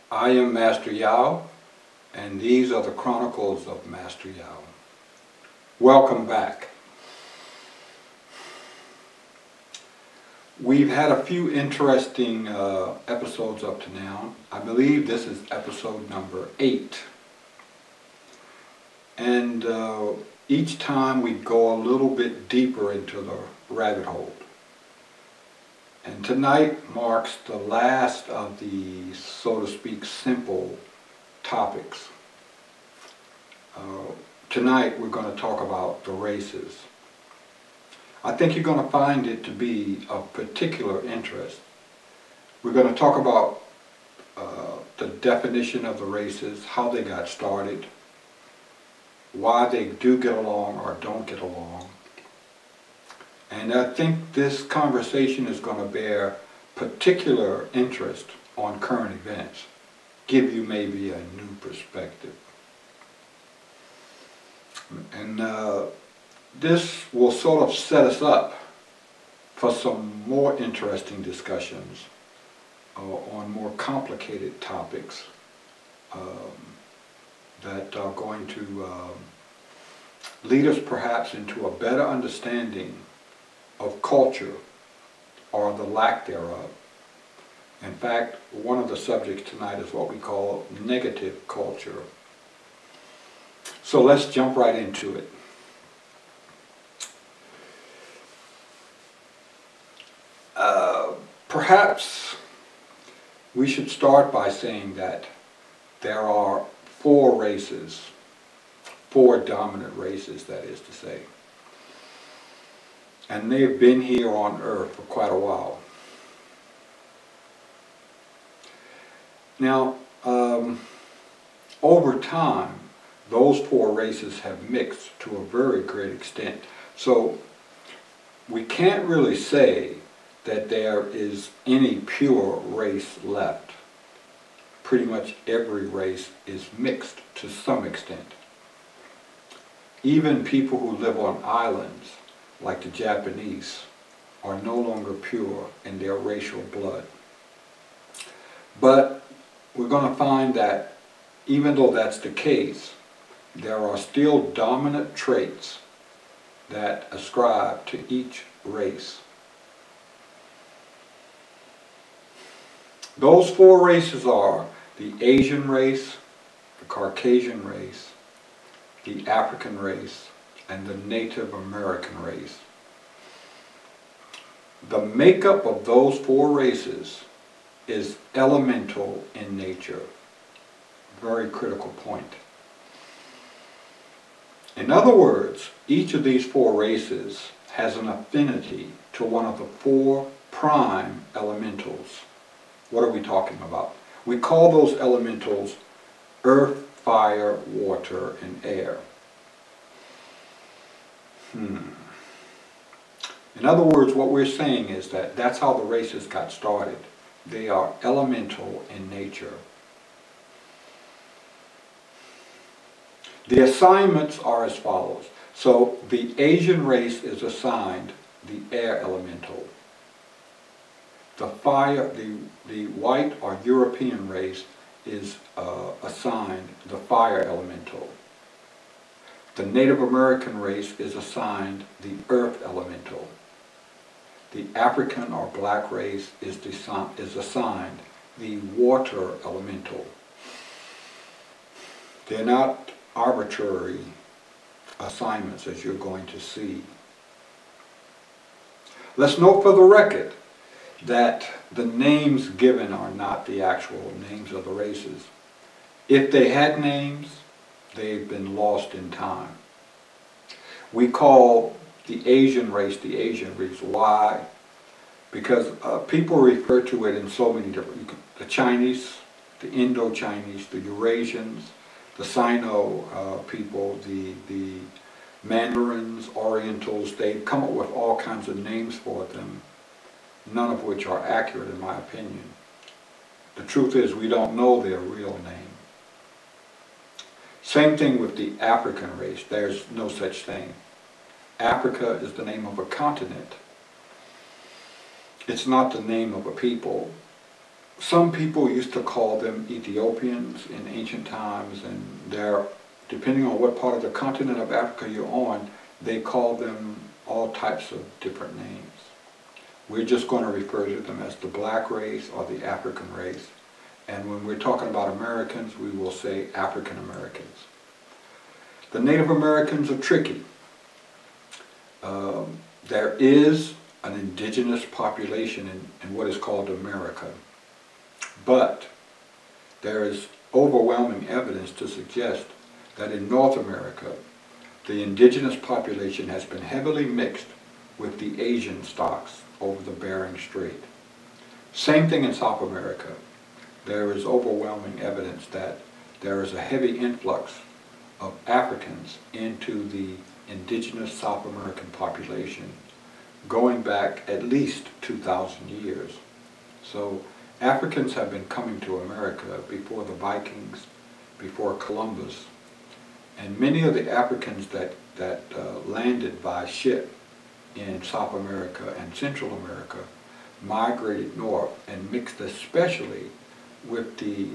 I am Master Yao, and these are the Chronicles of Master Yao. Welcome back. We've had a few interesting episodes up to now. I believe this is episode number 8. And each time we go a little bit deeper into the rabbit hole. And tonight marks the last of the, so to speak, simple topics. Tonight we're going to talk about the races. I think you're going to find it to be of particular interest. We're going to talk about the definition of the races, how they got started, why they do get along or don't get along. And I think this conversation is going to bear particular interest on current events, give you maybe a new perspective. And this will sort of set us up for some more interesting discussions on more complicated topics that are going to lead us perhaps into a better understanding of culture or the lack thereof. In fact, one of the subjects tonight is what we call negative culture. So let's jump right into it. Perhaps we should start by saying that there are 4 races, 4 dominant races, that is to say. And they've been here on Earth for quite a while. Now, over time, those 4 races have mixed to a very great extent. So we can't really say that there is any pure race left. Pretty much every race is mixed to some extent. Even people who live on islands, like the Japanese, are no longer pure in their racial blood. But we're going to find that even though that's the case, there are still dominant traits that ascribe to each race. Those 4 races are the Asian race, the Caucasian race, the African race, and the Native American race. The makeup of those 4 races is elemental in nature. Very critical point. In other words, each of these 4 races has an affinity to one of the 4 prime elementals. What are we talking about? We call those elementals earth, fire, water, and air. In other words, what we're saying is that that's how the races got started. They are elemental in nature. The assignments are as follows. So the Asian race is assigned the air elemental. The white or European race is assigned the fire elemental. The Native American race is assigned the earth elemental. The African or black race is assigned the water elemental. They're not arbitrary assignments, as you're going to see. Let's note for the record that the names given are not the actual names of the races. If they had names, they've been lost in time. We call the Asian race the Asian race. Why? Because people refer to it in so many different, the Chinese, the Indo-Chinese, the Eurasians, the Sino people, the Mandarins, Orientals. They've come up with all kinds of names for them, none of which are accurate in my opinion. The truth is we don't know their real name. Same thing with the African race. There's no such thing. Africa is the name of a continent. It's not the name of a people. Some people used to call them Ethiopians in ancient times, and they're, depending on what part of the continent of Africa you're on, they call them all types of different names. We're just going to refer to them as the black race or the African race. And when we're talking about Americans, we will say African Americans. The Native Americans are tricky. There is an indigenous population in what is called America. But there is overwhelming evidence to suggest that in North America, the indigenous population has been heavily mixed with the Asian stocks over the Bering Strait. Same thing in South America. There is overwhelming evidence that there is a heavy influx of Africans into the indigenous South American population going back at least 2,000 years. So Africans have been coming to America before the Vikings, before Columbus, and many of the Africans that landed by ship in South America and Central America migrated north and mixed especially with the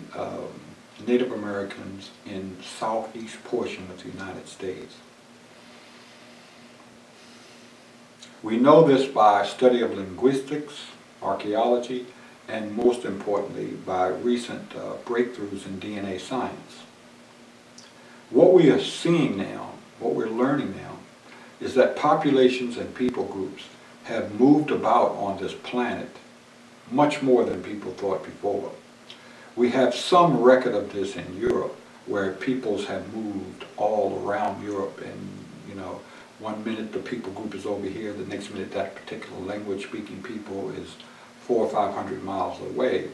Native Americans in southeast portion of the United States. We know this by study of linguistics, archaeology, and most importantly by recent breakthroughs in DNA science. What we are seeing now, what we're learning now, is that populations and people groups have moved about on this planet much more than people thought before. We have some record of this in Europe, where peoples have moved all around Europe, and one minute the people group is over here, the next minute that particular language speaking people is 400 or 500 miles away.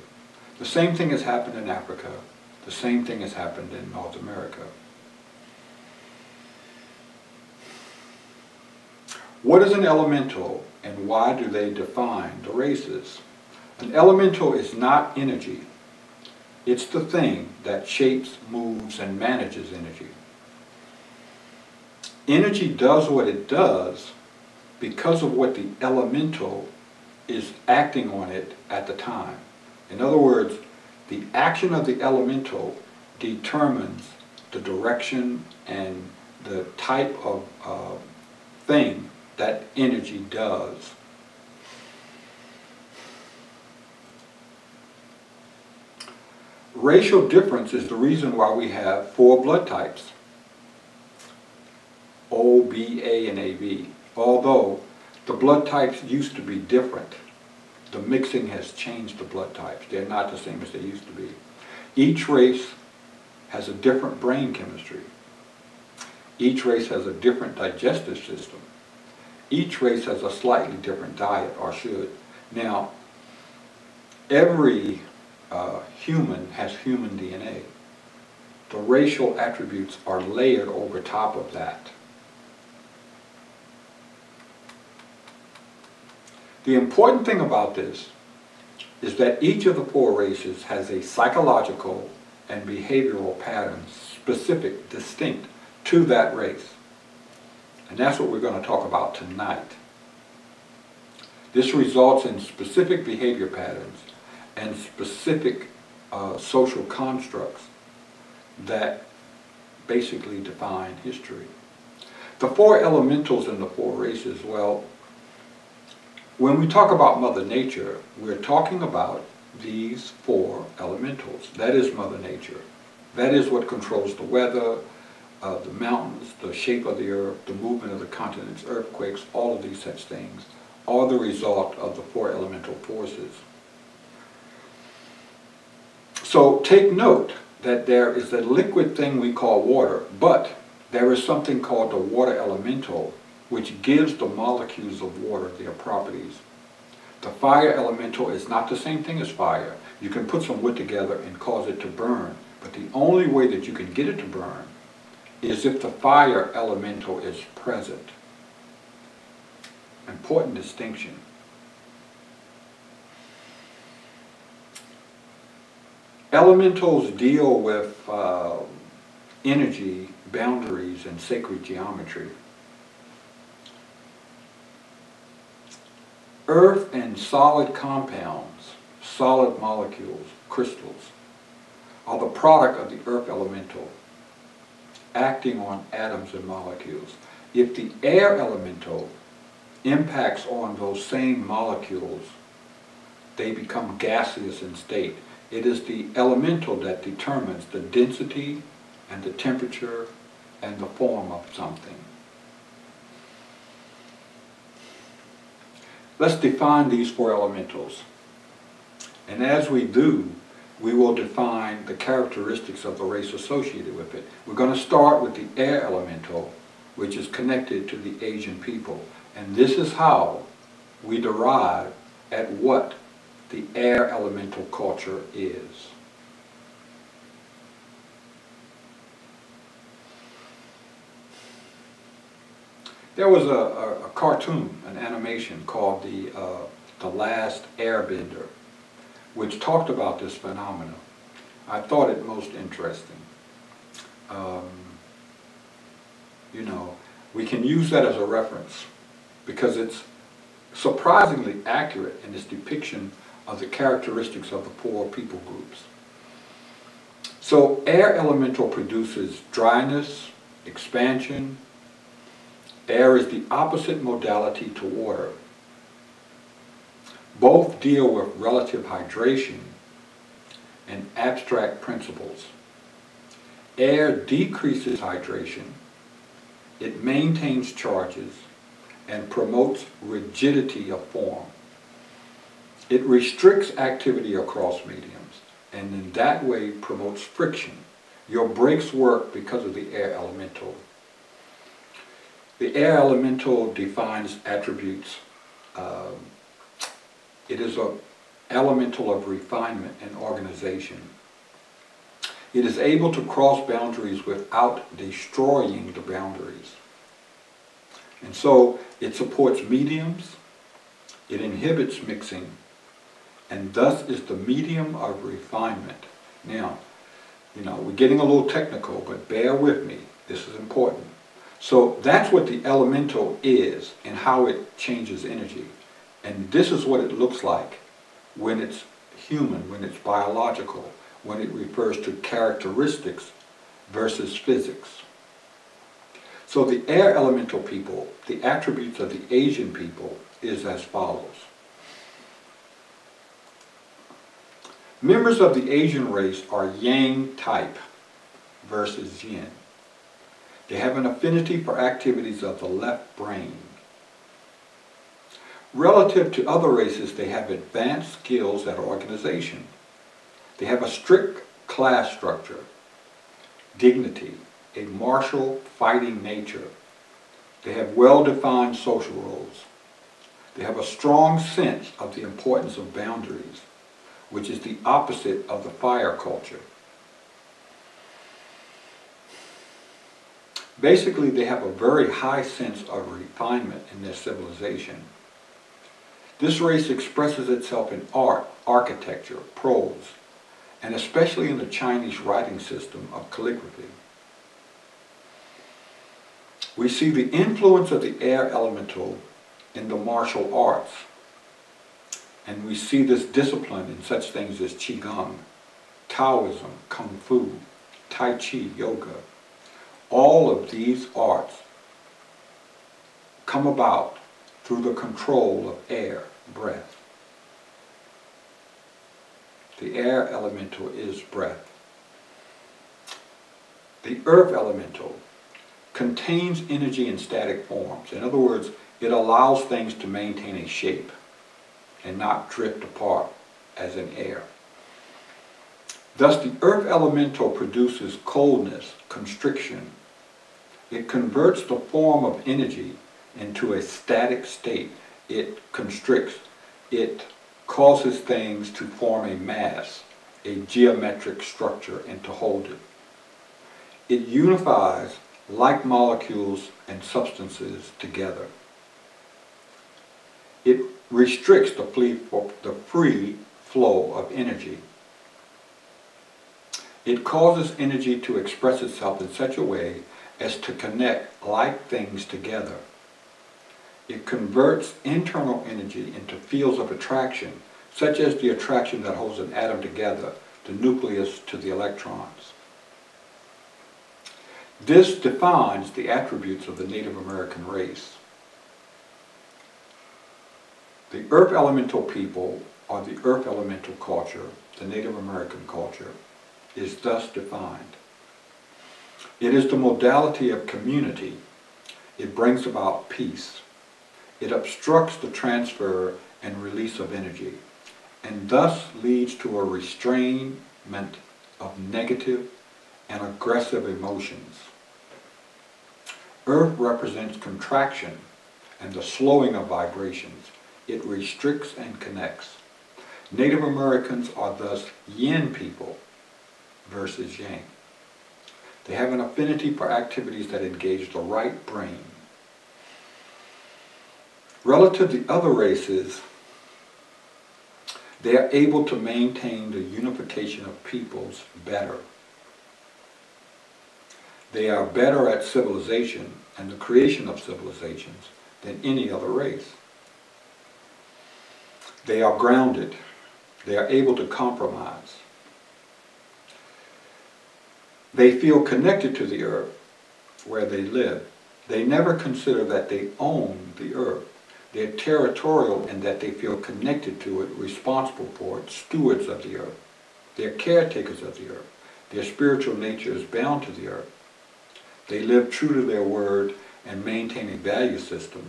The same thing has happened in Africa. The same thing has happened in North America. What is an elemental, and why do they define the races? An elemental is not energy. It's the thing that shapes, moves, and manages energy. Energy does what it does because of what the elemental is acting on it at the time. In other words, the action of the elemental determines the direction and the type of thing that energy does. Racial difference is the reason why we have 4 blood types, O, B, A, and AB. Although the blood types used to be different, the mixing has changed the blood types. They're not the same as they used to be. Each race has a different brain chemistry. Each race has a different digestive system. Each race has a slightly different diet, or should. Now, every human has human DNA. The racial attributes are layered over top of that. The important thing about this is that each of the 4 races has a psychological and behavioral pattern specific, distinct to that race. And that's what we're going to talk about tonight. This results in specific behavior patterns and specific social constructs that basically define history. The 4 elementals in the 4 races, well, when we talk about Mother Nature, we're talking about these 4 elementals. That is Mother Nature. That is what controls the weather, the mountains, the shape of the earth, the movement of the continents, earthquakes, all of these such things are the result of the 4 elemental forces. So take note that there is a liquid thing we call water, but there is something called the water elemental, which gives the molecules of water their properties. The fire elemental is not the same thing as fire. You can put some wood together and cause it to burn, but the only way that you can get it to burn is if the fire elemental is present. Important distinction. Elementals deal with energy, boundaries, and sacred geometry. Earth and solid compounds, solid molecules, crystals, are the product of the earth elemental acting on atoms and molecules. If the air elemental impacts on those same molecules, they become gaseous in state. It is the elemental that determines the density and the temperature and the form of something. Let's define these four elementals. And as we do, we will define the characteristics of the race associated with it. We're going to start with the air elemental, which is connected to the Asian people. And this is how we derive at what the air elemental culture is. There was a cartoon, an animation called The Last Airbender, which talked about this phenomenon. I thought it most interesting. You know, we can use that as a reference because it's surprisingly accurate in its depiction of the characteristics of the four people groups. So air elemental produces dryness, expansion. Air is the opposite modality to water. Both deal with relative hydration and abstract principles. Air decreases hydration, it maintains charges, and promotes rigidity of form. It restricts activity across mediums, and in that way promotes friction. Your brakes work because of the air elemental. The air elemental defines attributes. It is an elemental of refinement and organization. It is able to cross boundaries without destroying the boundaries. And so it supports mediums, it inhibits mixing, and thus is the medium of refinement. Now, you know, we're getting a little technical, but bear with me. This is important. So that's what the elemental is and how it changes energy. And this is what it looks like when it's human, when it's biological, when it refers to characteristics versus physics. So the air elemental people, the attributes of the Asian people is as follows. Members of the Asian race are yang type versus yin. They have an affinity for activities of the left brain. Relative to other races, they have advanced skills at organization. They have a strict class structure, dignity, a martial fighting nature. They have well-defined social roles. They have a strong sense of the importance of boundaries, which is the opposite of the fire culture. Basically, they have a very high sense of refinement in their civilization. This race expresses itself in art, architecture, prose, and especially in the Chinese writing system of calligraphy. We see the influence of the air elemental in the martial arts, and we see this discipline in such things as Qigong, Taoism, Kung Fu, Tai Chi, Yoga. All of these arts come about through the control of air, breath. The air elemental is breath. The earth elemental contains energy in static forms. In other words, it allows things to maintain a shape and not drift apart as in air. Thus, the earth elemental produces coldness, constriction. It converts the form of energy into a static state. It constricts. It causes things to form a mass, a geometric structure, and to hold it. It unifies like molecules and substances together. It restricts the free flow of energy. It causes energy to express itself in such a way as to connect like things together. It converts internal energy into fields of attraction such as the attraction that holds an atom together, the nucleus to the electrons. This defines the attributes of the Native American race. The Earth Elemental people, or the Earth Elemental culture, the Native American culture, is thus defined. It is the modality of community. It brings about peace. It obstructs the transfer and release of energy, and thus leads to a restrainment of negative and aggressive emotions. Earth represents contraction and the slowing of vibrations. It restricts and connects. Native Americans are thus yin people versus yang. They have an affinity for activities that engage the right brain. Relative to other races, they are able to maintain the unification of peoples better. They are better at civilization and the creation of civilizations than any other race. They are grounded. They are able to compromise. They feel connected to the earth where they live. They never consider that they own the earth. They're territorial in that they feel connected to it, responsible for it, stewards of the earth. They're caretakers of the earth. Their spiritual nature is bound to the earth. They live true to their word and maintain a value system.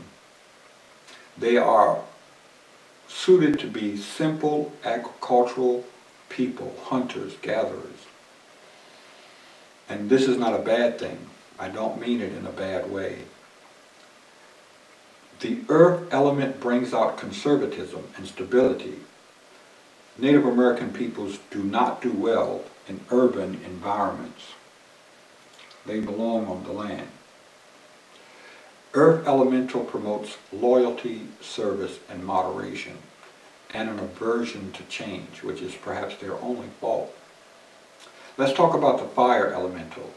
They are suited to be simple agricultural people, hunters, gatherers. And this is not a bad thing. I don't mean it in a bad way. The earth element brings out conservatism and stability. Native American peoples do not do well in urban environments. They belong on the land. Earth Elemental promotes loyalty, service, and moderation, and an aversion to change, which is perhaps their only fault. Let's talk about the Fire Elemental.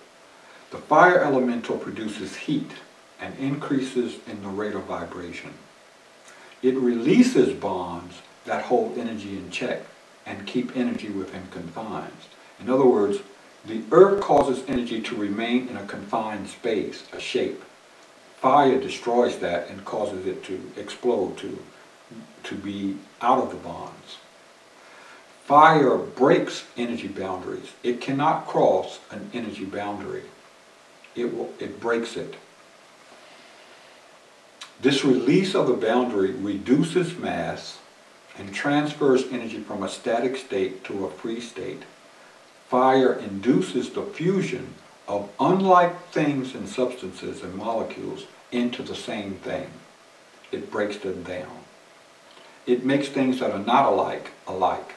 The Fire Elemental produces heat and increases in the rate of vibration. It releases bonds that hold energy in check and keep energy within confines. In other words, the earth causes energy to remain in a confined space, a shape. Fire destroys that and causes it to explode, to be out of the bonds. Fire breaks energy boundaries. It cannot cross an energy boundary. It breaks it. This release of the boundary reduces mass and transfers energy from a static state to a free state. Fire induces the fusion of unlike things and substances and molecules into the same thing. It breaks them down. It makes things that are not alike, alike.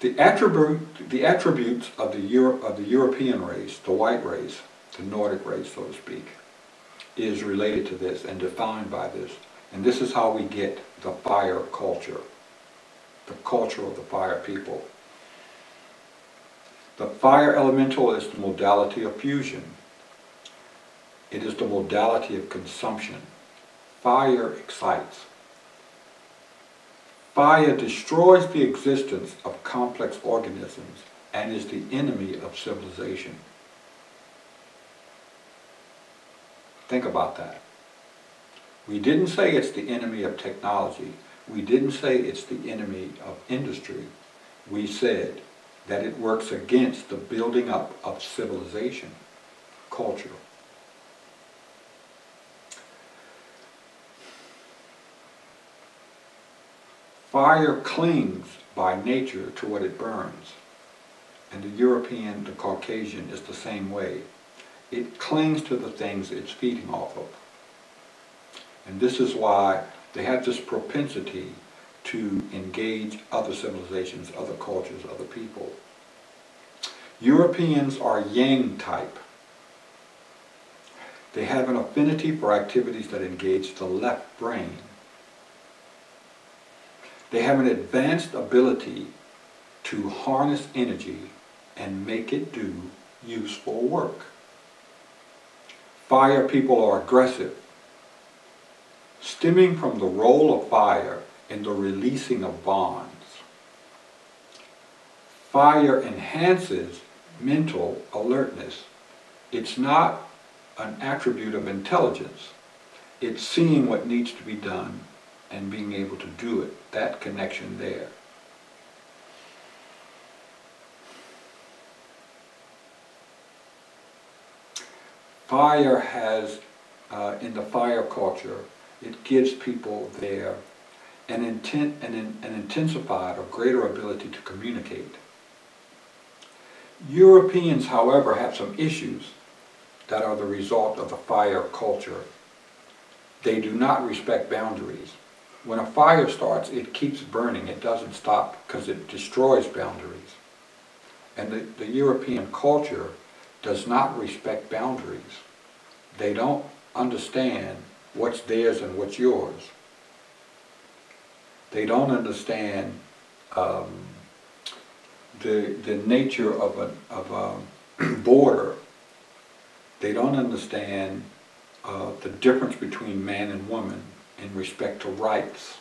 The attributes of the European race, the white race, the Nordic race, so to speak, is related to this and defined by this. And this is how we get the fire culture, the culture of the fire people. The fire elemental is the modality of fusion. It is the modality of consumption. Fire excites. Fire destroys the existence of complex organisms and is the enemy of civilization. Think about that. We didn't say it's the enemy of technology. We didn't say it's the enemy of industry. We said that it works against the building up of civilization, culture. Fire clings by nature to what it burns. And the European, the Caucasian, is the same way. It clings to the things it's feeding off of. And this is why they have this propensity to engage other civilizations, other cultures, other people. Europeans are yang type. They have an affinity for activities that engage the left brain. They have an advanced ability to harness energy and make it do useful work. Fire people are aggressive. stemming from the role of fire in the releasing of bonds. Fire enhances mental alertness. It's not an attribute of intelligence. It's seeing what needs to be done and being able to do it. That connection there. Fire has, in the fire culture, it gives people there an intensified or greater ability to communicate. Europeans, however, have some issues that are the result of the fire culture. They do not respect boundaries. When a fire starts, it keeps burning. It doesn't stop because it destroys boundaries. And the European culture does not respect boundaries. They don't understand what's theirs and what's yours. They don't understand the nature of a border. They don't understand the difference between man and woman in respect to rights.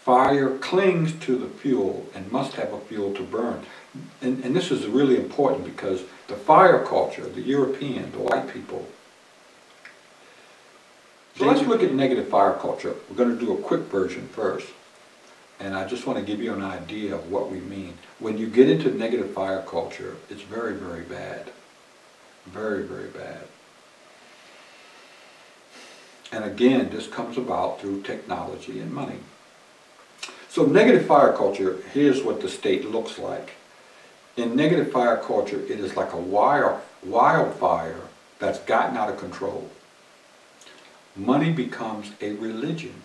Fire clings to the fuel and must have a fuel to burn. And this is really important because the fire culture, the European, the white people. So let's look at negative fire culture. We're going to do a quick version first. And I just want to give you an idea of what we mean. When you get into negative fire culture, it's very, very bad. Very, very bad. And again, this comes about through technology and money. So negative fire culture, here's what the state looks like. In negative fire culture, it is like a wildfire that's gotten out of control. Money becomes a religion.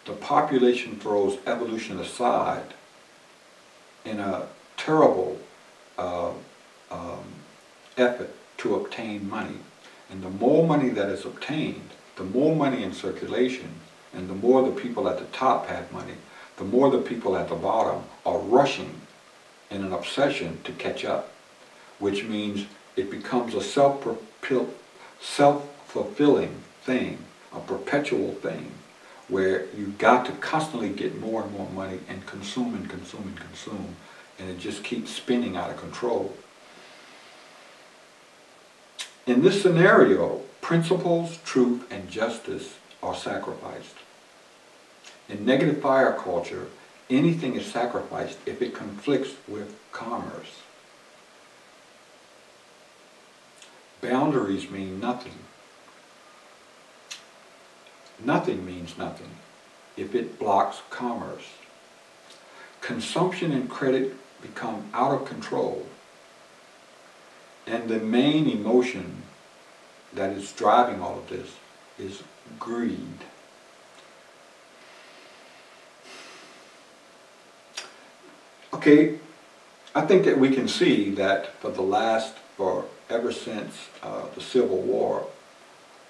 The population throws evolution aside in a terrible effort to obtain money. And the more money that is obtained, the more money in circulation, and the more the people at the top have money, the more the people at the bottom are rushing in an obsession to catch up, which means it becomes a self-fulfilling thing, a perpetual thing, where you've got to constantly get more and more money and consume and consume and consume, and it just keeps spinning out of control. In this scenario, principles, truth, and justice are sacrificed. In negative fire culture, anything is sacrificed if it conflicts with commerce. Boundaries mean nothing. Nothing means nothing if it blocks commerce. Consumption and credit become out of control. And the main emotion that is driving all of this is greed. Okay, I think that we can see that ever since the Civil War,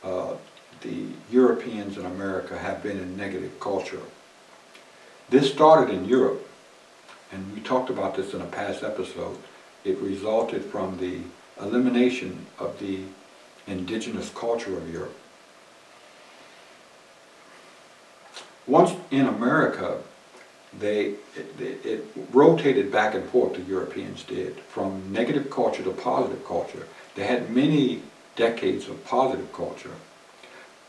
the Europeans in America have been in negative culture. This started in Europe, and we talked about this in a past episode. It resulted from the elimination of the indigenous culture of Europe. Once in America, it rotated back and forth, the Europeans did, from negative culture to positive culture. They had many decades of positive culture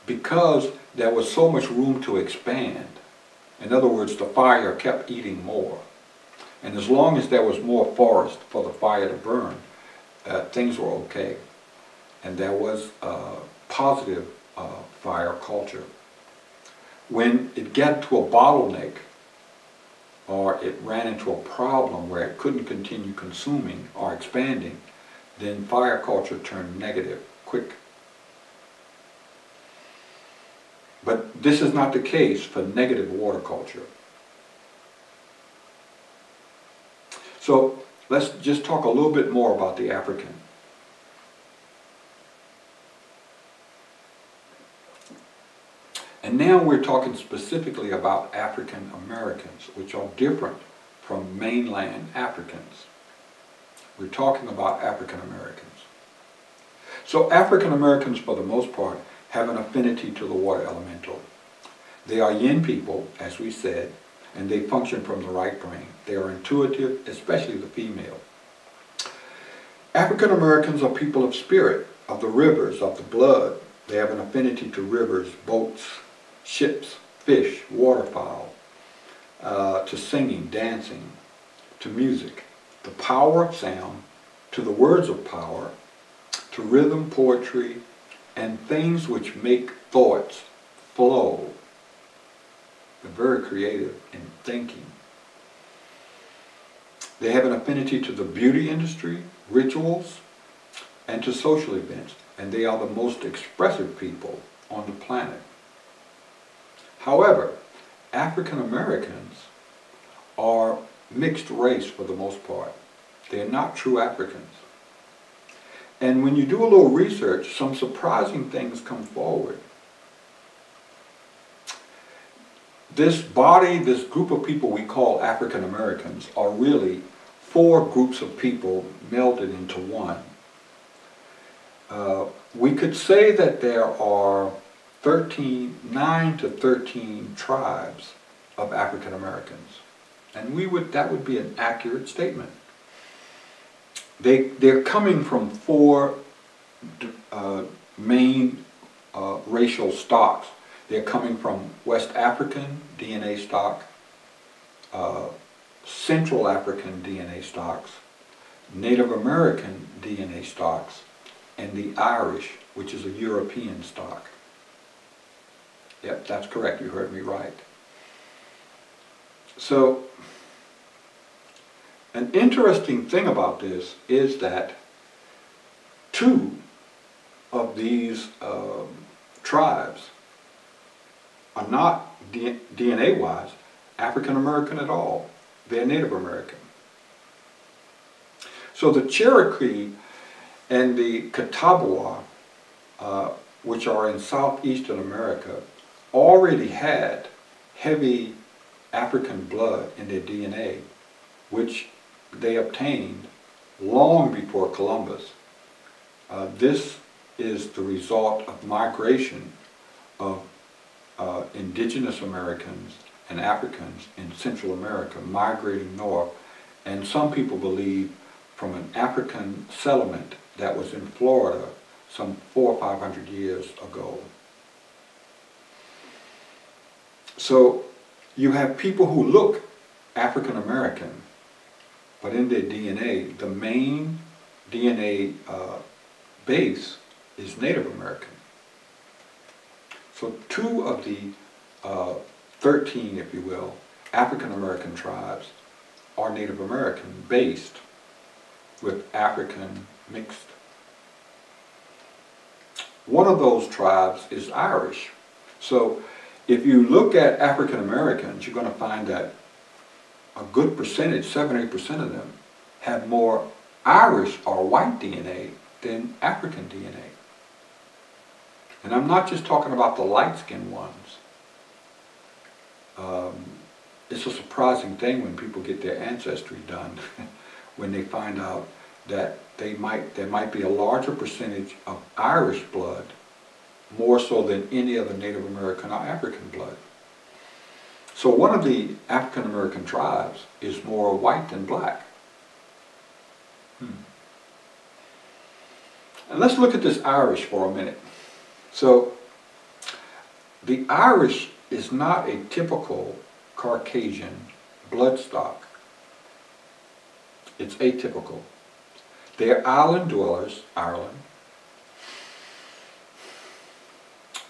because there was so much room to expand. In other words, the fire kept eating more. And as long as there was more forest for the fire to burn, things were okay. And there was positive fire culture. When it got to a bottleneck, or it ran into a problem where it couldn't continue consuming or expanding, then fire culture turned negative quick. But this is not the case for negative water culture. So let's just talk a little bit more about the African. And now we're talking specifically about African Americans, which are different from mainland Africans. We're talking about African Americans. So African Americans, for the most part, have an affinity to the water elemental. They are yin people, as we said, and they function from the right brain. They are intuitive, especially the female. African Americans are people of spirit, of the rivers, of the blood. They have an affinity to rivers, boats, ships, fish, waterfowl, to singing, dancing, to music, the power of sound, to the words of power, to rhythm, poetry, and things which make thoughts flow. They're very creative in thinking. They have an affinity to the beauty industry, rituals, and to social events, and they are the most expressive people on the planet. However, African Americans are mixed race for the most part. They are not true Africans. And when you do a little research, some surprising things come forward. This body, this group of people we call African Americans are really 4 groups of people melded into one. We could say that there are 9 to 13 tribes of African Americans. And that would be an accurate statement. They're coming from 4 main racial stocks. They're coming from West African DNA stock, Central African DNA stocks, Native American DNA stocks, and the Irish, which is a European stock. Yep, that's correct. You heard me right. So, an interesting thing about this is that 2 of these tribes are not DNA-wise African American at all. They're Native American. So the Cherokee and the Catawba, which are in southeastern America, already had heavy African blood in their DNA, which they obtained long before Columbus. This is the result of migration of indigenous Americans and Africans in Central America migrating north, and some people believe from an African settlement that was in Florida some 400 or 500 years ago. So you have people who look African American, but in their DNA, the main DNA base is Native American. So 2 of the 13, if you will, African American tribes are Native American based with African mixed. One of those tribes is Irish. So if you look at African Americans, you're going to find that a good percentage, 7-8% of them, have more Irish or white DNA than African DNA. And I'm not just talking about the light-skinned ones. It's a surprising thing when people get their ancestry done, when they find out that there might be a larger percentage of Irish blood, more so than any other Native American or African blood. So one of the African American tribes is more white than black. And let's look at this Irish for a minute. So the Irish is not a typical Caucasian blood stock. It's atypical. They're island dwellers, Ireland.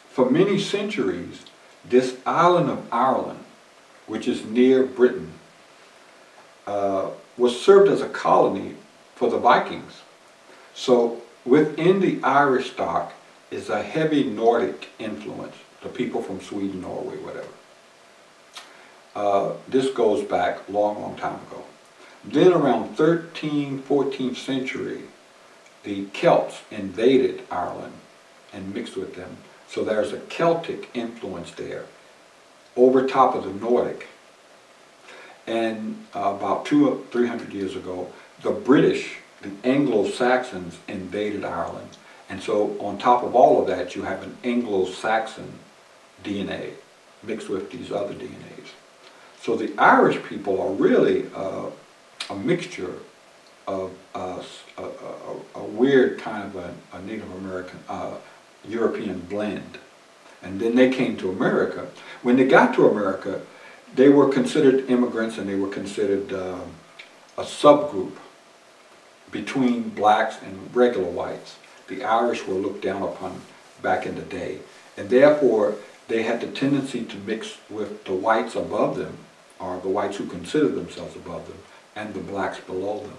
For many centuries, this island of Ireland, which is near Britain, was served as a colony for the Vikings. So within the Irish stock is a heavy Nordic influence, the people from Sweden, Norway, whatever. This goes back a long, long time ago. Then around 13th, 14th century, the Celts invaded Ireland and mixed with them. So there's a Celtic influence there, over top of the Nordic. And about 200 or 300 years ago, the British, the Anglo-Saxons, invaded Ireland And so on top of all of that, you have an Anglo-Saxon DNA mixed with these other DNAs. So the Irish people are really a mixture of a weird kind of a Native American, European blend. And then they came to America. When they got to America, they were considered immigrants, and they were considered a subgroup between blacks and regular whites. The Irish were looked down upon back in the day, and therefore they had the tendency to mix with the whites above them, or the whites who considered themselves above them, and the blacks below them,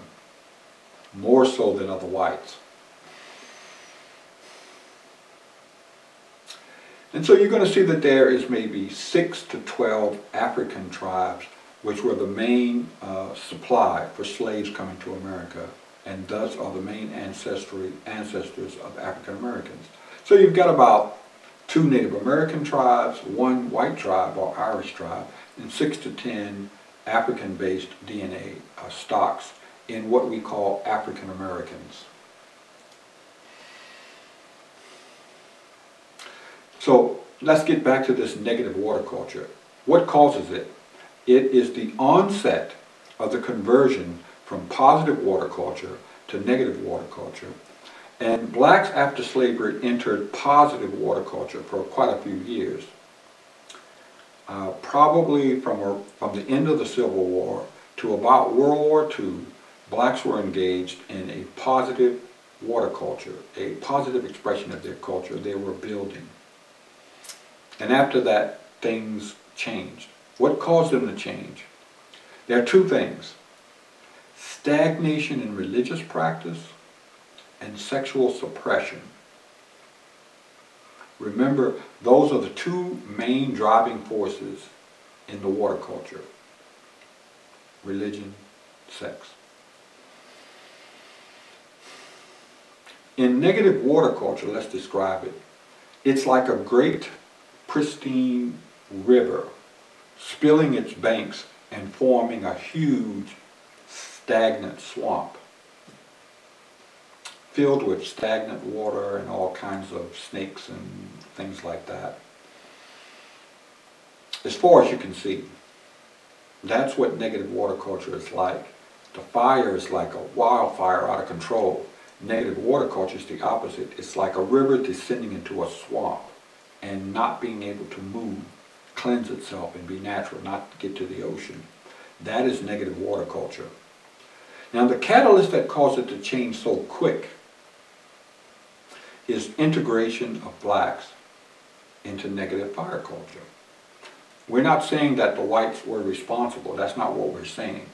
more so than other whites. And so you're going to see that there is maybe 6 to 12 African tribes which were the main supply for slaves coming to America, and thus are the main ancestors of African Americans. So you've got about 2 Native American tribes, 1 white tribe or Irish tribe, and 6 to 10 African-based DNA stocks in what we call African Americans. So let's get back to this negative water culture. What causes it? It is the onset of the conversion from positive water culture to negative water culture. And blacks after slavery entered positive water culture for quite a few years. Probably from the end of the Civil War to about World War II, blacks were engaged in a positive water culture, a positive expression of their culture they were building. And after that, things changed. What caused them to change? There are 2 things: stagnation in religious practice and sexual suppression. Remember, those are the 2 main driving forces in the water culture: religion, sex. In negative water culture, let's describe it. It's like a great pristine river spilling its banks and forming a huge stagnant swamp filled with stagnant water and all kinds of snakes and things like that. As far as you can see, that's what negative water culture is like. The fire is like a wildfire out of control. Negative water culture is the opposite. It's like a river descending into a swamp and not being able to move, cleanse itself and be natural, not get to the ocean. That is negative water culture. Now the catalyst that caused it to change so quick is integration of blacks into negative fire culture. We're not saying that the whites were responsible. That's not what we're saying.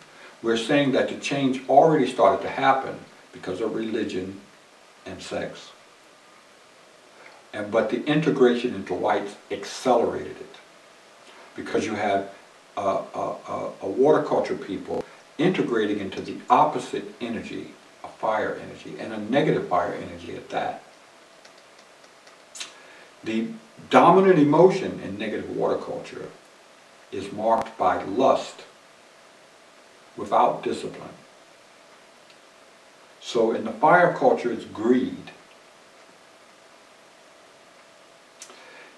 We're saying that the change already started to happen because of religion and sex. But the integration into whites accelerated it, because you had a water culture people integrating into the opposite energy, a fire energy, and a negative fire energy at that. The dominant emotion in negative water culture is marked by lust without discipline. So in the fire culture, it's greed.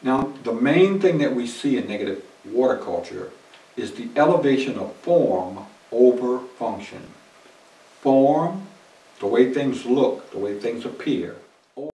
Now, the main thing that we see in negative water culture is the elevation of form over function. Form, the way things look, the way things appear,